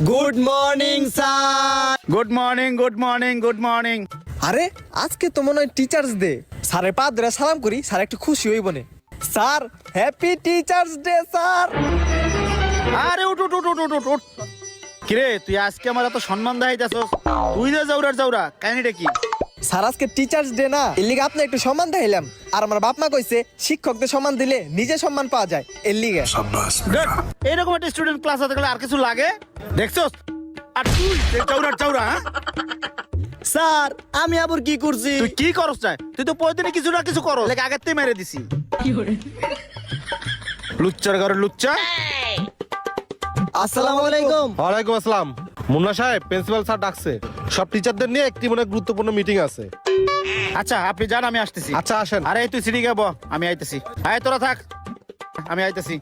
Good morning sir. Good morning good morning good morning. আরে আজকে তো মনে হয় টিচার্স ডে। স্যারের পা ধরে সালাম করি, স্যার একটু খুশি হইব না। Sir happy teachers day sir. আরে উঠ উঠ উঠ উঠ উঠ উঠ। কিরে তুই আজকে আমার এত সম্মান দেখাইতেছস? তুই যে জাউরার জাউরা, কাহিনীটা কি? স্যার আজকে টিচার্স ডে না, এর লিগে আপনি একটু সম্মান দেখাইলাম। আর আমার বাপ মা কইছে শিক্ষকদের সম্মান দিলে নিজে সম্মান পাওয়া যায়, এর লিগে। দেখ, এইরকম একটা স্টুডেন্ট ক্লাস হতে গেলে আর কিছু লাগে? দেখছস? আর তুই যে জাউরার জাউরা, হ্যাঁ? স্যার আমি আবার কি করছি? তুই কি করছ না? তুই তো প্রতিদিন কিছু না কিছু করো, লেগে আগের থেকে মেরে দিছি। লুচ্চার ঘরে লুচ্চা। আসসালামু আলাইকুম। ওয়ালাইকুম আসসালাম। মুন্না সাহেব, প্রিন্সিপাল স্যার ডাকছে। সব টিচারদের নিয়ে একটি মনে গুরুত্বপূর্ণ মিটিং আছে। আচ্ছা আপনি যান, আমি আসতেছি। আচ্ছা আসেন। আরে তুই সিঁড়ি গাবো, আমি আইতেছি। আয় তোরা থাক, আমি আইতেছি।